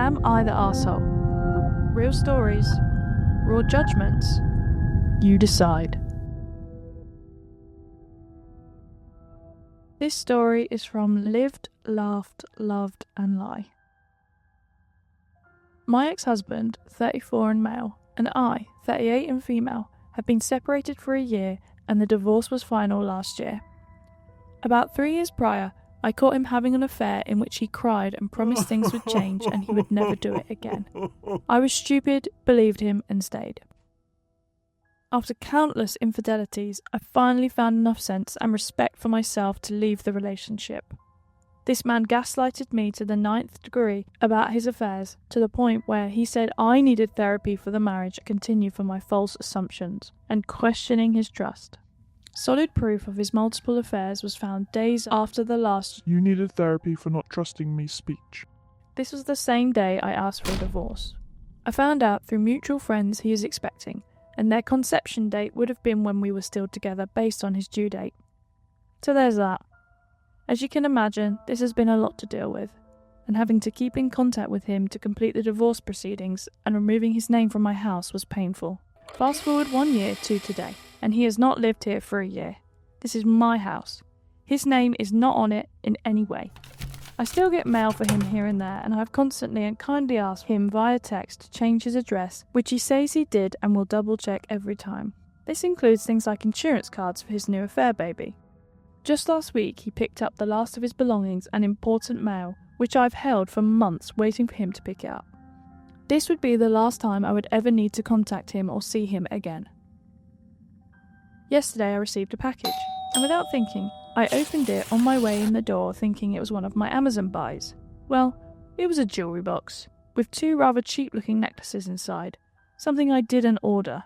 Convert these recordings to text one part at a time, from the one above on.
Am I the arsehole? Real stories, raw judgments. You decide. This story is from Lived, Laughed, Loved and Lie. My ex-husband, 34 and male, and I, 38 and female, have been separated for a year and the divorce was final last year. About 3 years prior, I caught him having an affair in which he cried and promised things would change and he would never do it again. I was stupid, believed him and stayed. After countless infidelities, I finally found enough sense and respect for myself to leave the relationship. This man gaslighted me to the 9th degree about his affairs, to the point where he said I needed therapy for the marriage to continue for my false assumptions, and questioning his trust. Solid proof of his multiple affairs was found days after the last "You needed therapy for not trusting me" speech. This was the same day I asked for a divorce. I found out through mutual friends he is expecting, and their conception date would have been when we were still together based on his due date. So there's that. As you can imagine, this has been a lot to deal with, and having to keep in contact with him to complete the divorce proceedings and removing his name from my house was painful. Fast forward 1 year to today, and he has not lived here for a year. This is my house. His name is not on it in any way. I still get mail for him here and there, and I have constantly and kindly asked him via text to change his address, which he says he did and will double check every time. This includes things like insurance cards for his new affair baby. Just last week he picked up the last of his belongings and important mail, which I've held for months waiting for him to pick it up. This would be the last time I would ever need to contact him or see him again. Yesterday I received a package, and without thinking, I opened it on my way in the door thinking it was one of my Amazon buys. Well, it was a jewellery box, with 2 rather cheap-looking necklaces inside, something I didn't order.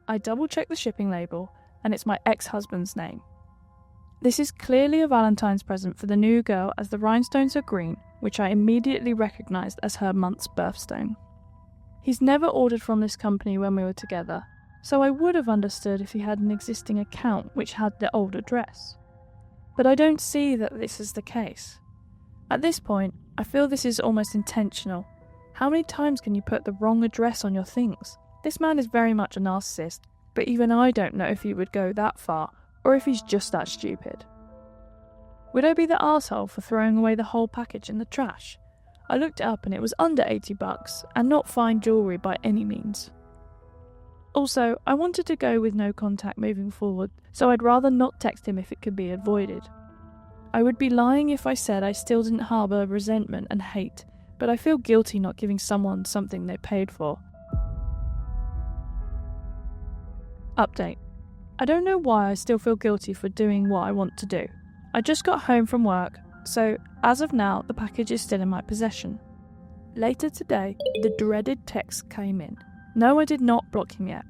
I double-checked the shipping label, and it's my ex-husband's name. This is clearly a Valentine's present for the new girl, as the rhinestones are green, which I immediately recognised as her month's birthstone. He's never ordered from this company when we were together, so I would have understood if he had an existing account which had the old address. But I don't see that this is the case. At this point, I feel this is almost intentional. How many times can you put the wrong address on your things? This man is very much a narcissist, but even I don't know if he would go that far, or if he's just that stupid. Would I be the arsehole for throwing away the whole package in the trash? I looked it up and it was under $80 and not fine jewellery by any means. Also, I wanted to go with no contact moving forward, so I'd rather not text him if it could be avoided. I would be lying if I said I still didn't harbour resentment and hate, but I feel guilty not giving someone something they paid for. Update. I don't know why I still feel guilty for doing what I want to do. I just got home from work, so as of now the package is still in my possession. Later today, the dreaded text came in. No, I did not block him yet.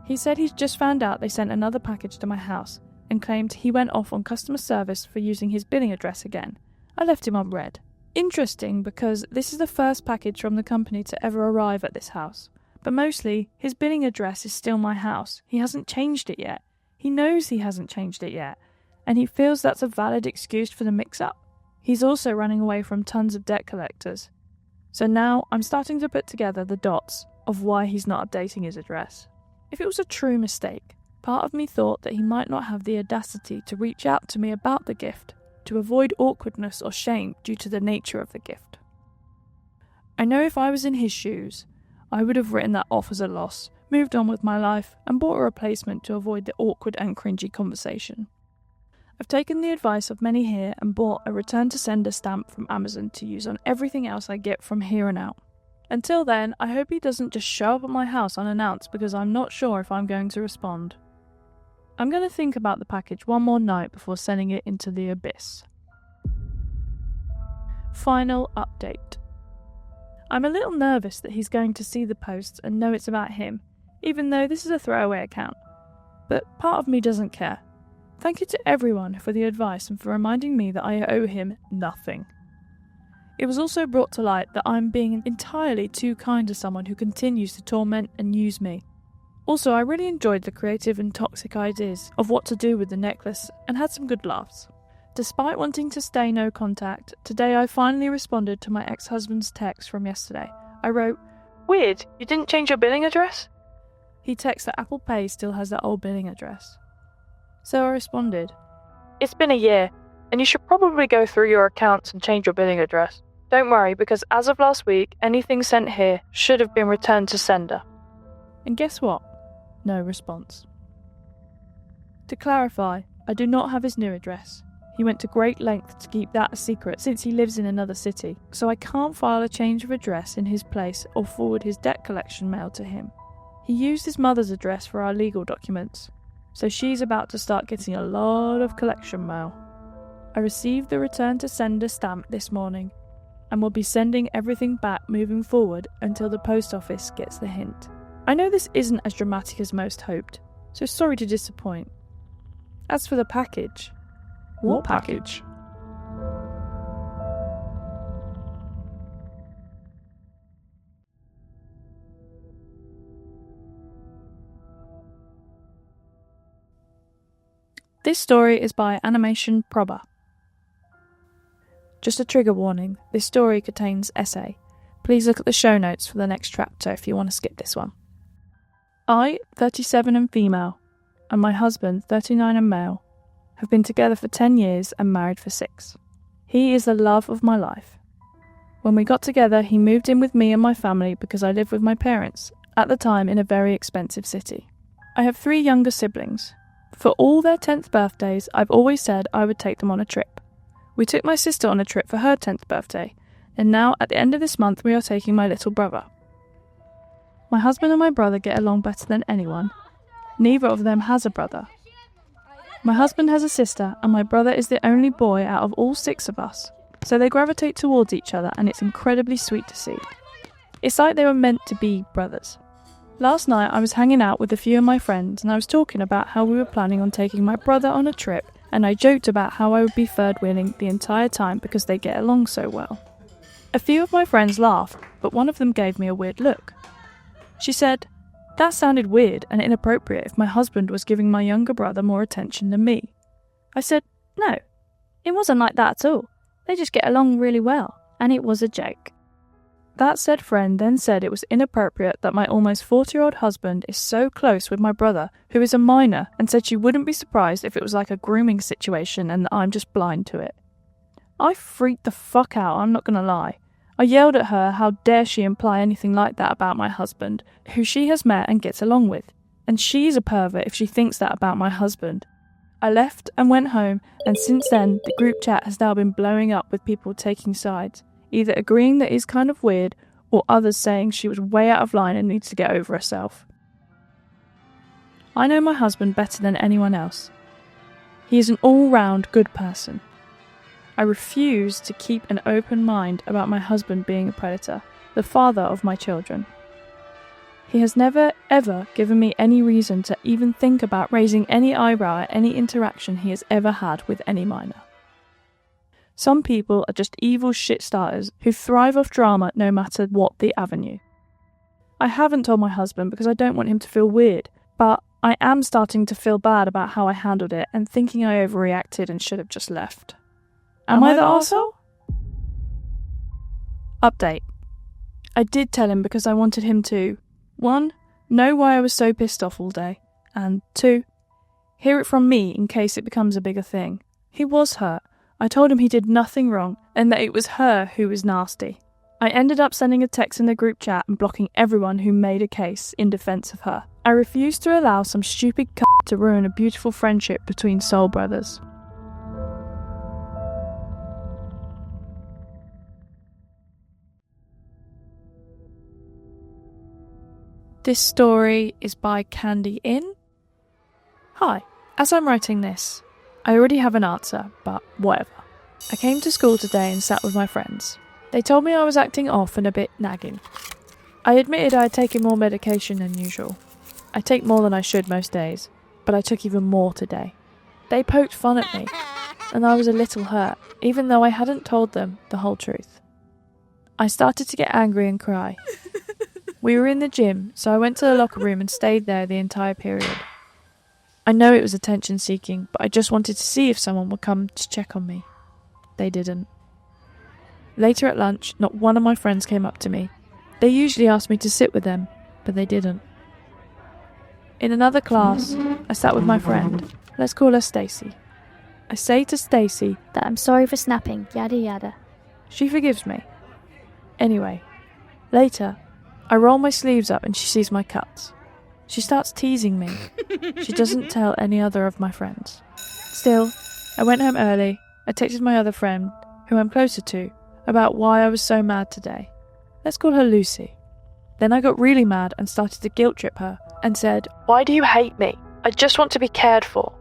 He said he's just found out they sent another package to my house and claimed he went off on customer service for using his billing address again. I left him on red. Interesting, because this is the first package from the company to ever arrive at this house. But mostly, his billing address is still my house. He hasn't changed it yet. He knows he hasn't changed it yet, and he feels that's a valid excuse for the mix-up. He's also running away from tons of debt collectors. So now I'm starting to put together the dots of why he's not updating his address. If it was a true mistake, part of me thought that he might not have the audacity to reach out to me about the gift, to avoid awkwardness or shame due to the nature of the gift. I know if I was in his shoes, I would have written that off as a loss, moved on with my life, and bought a replacement to avoid the awkward and cringy conversation. I've taken the advice of many here and bought a return to sender stamp from Amazon to use on everything else I get from here on out. Until then, I hope he doesn't just show up at my house unannounced, because I'm not sure if I'm going to respond. I'm going to think about the package one more night before sending it into the abyss. Final update. I'm a little nervous that he's going to see the post and know it's about him, even though this is a throwaway account. But part of me doesn't care. Thank you to everyone for the advice and for reminding me that I owe him nothing. It was also brought to light that I'm being entirely too kind to someone who continues to torment and use me. Also, I really enjoyed the creative and toxic ideas of what to do with the necklace and had some good laughs. Despite wanting to stay no contact, today I finally responded to my ex-husband's text from yesterday. I wrote, "Weird, you didn't change your billing address?" He texted that Apple Pay still has that old billing address. So I responded, "It's been a year, and you should probably go through your accounts and change your billing address. Don't worry, because as of last week, anything sent here should have been returned to sender." And guess what? No response. To clarify, I do not have his new address. He went to great lengths to keep that a secret since he lives in another city, so I can't file a change of address in his place or forward his debt collection mail to him. He used his mother's address for our legal documents, so she's about to start getting a lot of collection mail. I received the return to sender stamp this morning, and will be sending everything back moving forward until the post office gets the hint. I know this isn't as dramatic as most hoped, so sorry to disappoint. As for the package... What package? This story is by animation Probber. Just a trigger warning, this story contains essay. Please look at the show notes for the next chapter if you want to skip this one. I, 37 and female, and my husband, 39 and male, have been together for 10 years and married for 6. He is the love of my life. When we got together, he moved in with me and my family because I lived with my parents, at the time in a very expensive city. I have 3 younger siblings. For all their 10th birthdays, I've always said I would take them on a trip. We took my sister on a trip for her 10th birthday, and now at the end of this month we are taking my little brother. My husband and my brother get along better than anyone. Neither of them has a brother. My husband has a sister, and my brother is the only boy out of all 6 of us, so they gravitate towards each other, and it's incredibly sweet to see. It's like they were meant to be brothers. Last night I was hanging out with a few of my friends, and I was talking about how we were planning on taking my brother on a trip, and I joked about how I would be third wheeling the entire time because they get along so well. A few of my friends laughed, but one of them gave me a weird look. She said, "That sounded weird and inappropriate if my husband was giving my younger brother more attention than me." I said, "No, it wasn't like that at all. They just get along really well, and it was a joke." That said friend then said it was inappropriate that my almost 40-year-old husband is so close with my brother, who is a minor, and said she wouldn't be surprised if it was like a grooming situation and that I'm just blind to it. I freaked the fuck out, I'm not gonna lie. I yelled at her how dare she imply anything like that about my husband, who she has met and gets along with, and she's a pervert if she thinks that about my husband. I left and went home, and since then the group chat has now been blowing up with people taking sides, either agreeing that it's kind of weird, or others saying she was way out of line and needs to get over herself. I know my husband better than anyone else. He is an all-round good person. I refuse to keep an open mind about my husband being a predator, the father of my children. He has never, ever given me any reason to even think about raising any eyebrow at any interaction he has ever had with any minor. Some people are just evil shit-starters who thrive off drama no matter what the avenue. I haven't told my husband because I don't want him to feel weird, but I am starting to feel bad about how I handled it and thinking I overreacted and should have just left. Am I the arsehole? Update. I did tell him because I wanted him to 1. Know why I was so pissed off all day, and 2. Hear it from me in case it becomes a bigger thing. He was hurt. I told him he did nothing wrong, and that it was her who was nasty. I ended up sending a text in the group chat and blocking everyone who made a case in defence of her. I refused to allow some stupid c*** to ruin a beautiful friendship between soul brothers. This story is by Candy In. Hi, as I'm writing this, I already have an answer, but whatever. I came to school today and sat with my friends. They told me I was acting off and a bit nagging. I admitted I had taken more medication than usual. I take more than I should most days, but I took even more today. They poked fun at me, and I was a little hurt, even though I hadn't told them the whole truth. I started to get angry and cry. We were in the gym, so I went to the locker room and stayed there the entire period. I know it was attention seeking, but I just wanted to see if someone would come to check on me. They didn't. Later at lunch, not one of my friends came up to me. They usually ask me to sit with them, but they didn't. In another class, I sat with my friend. Let's call her Stacy. I say to Stacy that I'm sorry for snapping, yada yada. She forgives me. Anyway, later, I roll my sleeves up and she sees my cuts. She starts teasing me. She doesn't tell any other of my friends. Still, I went home early. I texted my other friend, who I'm closer to, about why I was so mad today. Let's call her Lucy. Then I got really mad and started to guilt trip her and said, "Why do you hate me? I just want to be cared for."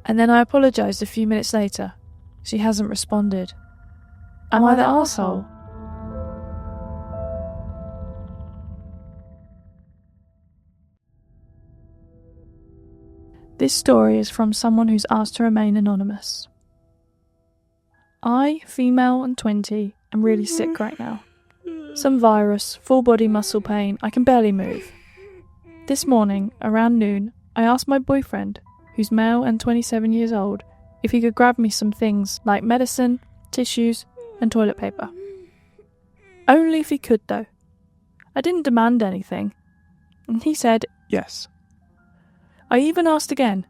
And then I apologised a few minutes later. She hasn't responded. Am I the arsehole? This story is from someone who's asked to remain anonymous. I, female and 20, am really sick right now. Some virus, full body muscle pain, I can barely move. This morning, around noon, I asked my boyfriend, who's male and 27 years old, if he could grab me some things like medicine, tissues, and toilet paper. Only if he could, though. I didn't demand anything, and he said yes. I even asked again,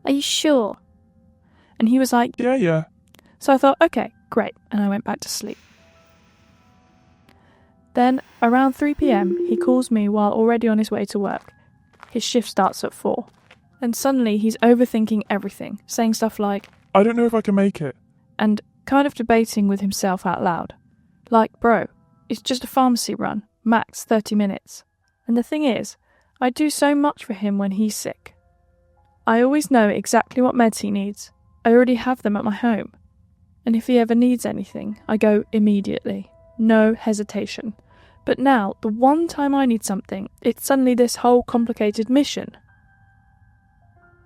"Are you sure?" And he was like, Yeah. So I thought, okay, great, and I went back to sleep. Then, around 3 p.m, he calls me while already on his way to work. His shift starts at 4. And suddenly he's overthinking everything, saying stuff like, I don't know if I can make it. And kind of debating with himself out loud. Like, bro, it's just a pharmacy run, max 30 minutes. And the thing is, I do so much for him when he's sick. I always know exactly what meds he needs. I already have them at my home. And if he ever needs anything, I go immediately. No hesitation. But now, the one time I need something, it's suddenly this whole complicated mission.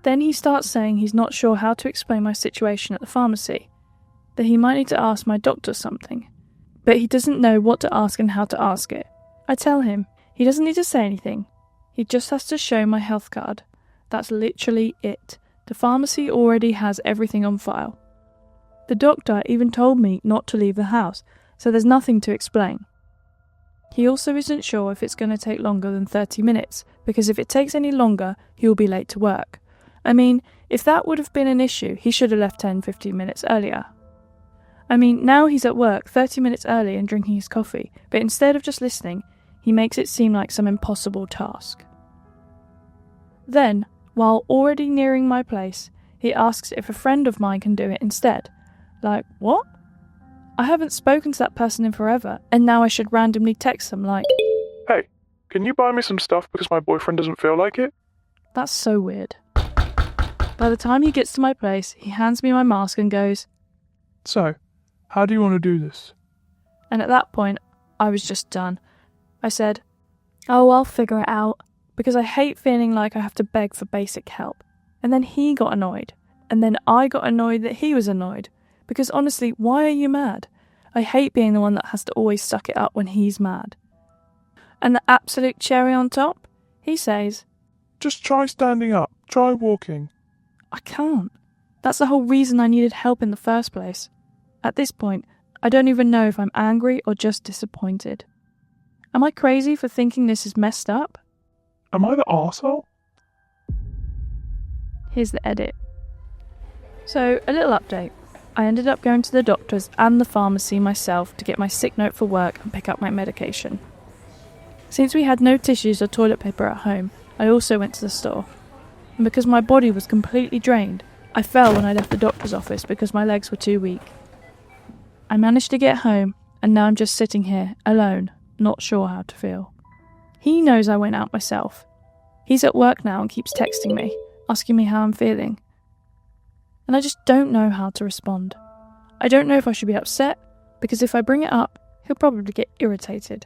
Then he starts saying he's not sure how to explain my situation at the pharmacy, that he might need to ask my doctor something, but he doesn't know what to ask and how to ask it. I tell him he doesn't need to say anything, he just has to show my health card. That's literally it. The pharmacy already has everything on file. The doctor even told me not to leave the house, so there's nothing to explain. He also isn't sure if it's going to take longer than 30 minutes, because if it takes any longer, he'll be late to work. I mean, if that would have been an issue, he should have left 10-15 minutes earlier. I mean, now he's at work 30 minutes early and drinking his coffee, but instead of just listening, he makes it seem like some impossible task. Then, while already nearing my place, he asks if a friend of mine can do it instead. Like, what? I haven't spoken to that person in forever, and now I should randomly text them like, Hey, can you buy me some stuff because my boyfriend doesn't feel like it? That's so weird. By the time he gets to my place, he hands me my mask and goes, So, how do you want to do this? And at that point, I was just done. I said, "Oh, I'll figure it out," because I hate feeling like I have to beg for basic help. And then he got annoyed. And then I got annoyed that he was annoyed. Because honestly, why are you mad? I hate being the one that has to always suck it up when he's mad. And the absolute cherry on top, he says, Just try standing up. Try walking. I can't. That's the whole reason I needed help in the first place. At this point, I don't even know if I'm angry or just disappointed. Am I crazy for thinking this is messed up? Am I the arsehole? Here's the edit. So, a little update. I ended up going to the doctor's and the pharmacy myself to get my sick note for work and pick up my medication. Since we had no tissues or toilet paper at home, I also went to the store. And because my body was completely drained, I fell when I left the doctor's office because my legs were too weak. I managed to get home, and now I'm just sitting here, alone, not sure how to feel. He knows I went out myself. He's at work now and keeps texting me, asking me how I'm feeling. And I just don't know how to respond. I don't know if I should be upset, because if I bring it up, he'll probably get irritated.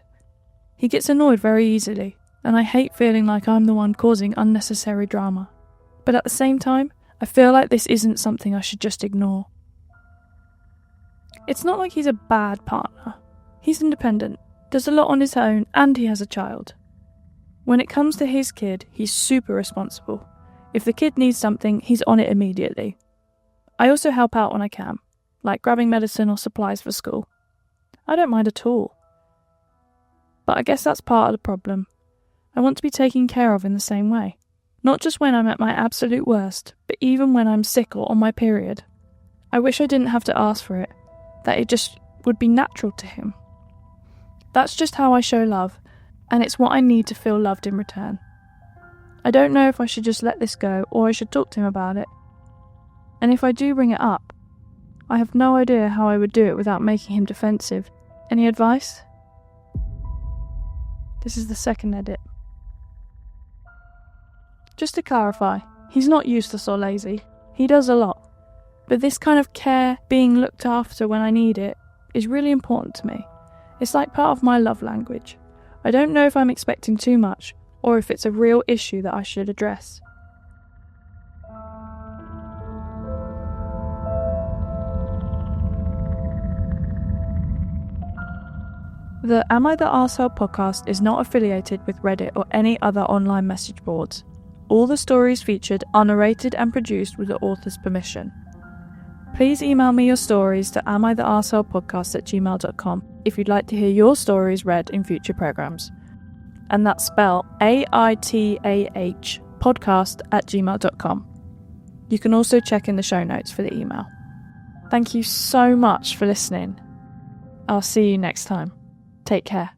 He gets annoyed very easily, and I hate feeling like I'm the one causing unnecessary drama. But at the same time, I feel like this isn't something I should just ignore. It's not like he's a bad partner. He's independent, does a lot on his own, and he has a child. When it comes to his kid, he's super responsible. If the kid needs something, he's on it immediately. I also help out when I can, like grabbing medicine or supplies for school. I don't mind at all. But I guess that's part of the problem. I want to be taken care of in the same way. Not just when I'm at my absolute worst, but even when I'm sick or on my period. I wish I didn't have to ask for it, that it just would be natural to him. That's just how I show love, and it's what I need to feel loved in return. I don't know if I should just let this go or I should talk to him about it. And if I do bring it up, I have no idea how I would do it without making him defensive. Any advice? This is the second edit. Just to clarify, he's not useless or lazy. He does a lot. But this kind of care, being looked after when I need it, is really important to me. It's like part of my love language. I don't know if I'm expecting too much, or if it's a real issue that I should address. The Am I the Arsehole podcast is not affiliated with Reddit or any other online message boards. All the stories featured are narrated and produced with the author's permission. Please email me your stories to amithearseholepodcast@gmail.com if you'd like to hear your stories read in future programmes. And that's spelled AITAH podcast@gmail.com. You can also check in the show notes for the email. Thank you so much for listening. I'll see you next time. Take care.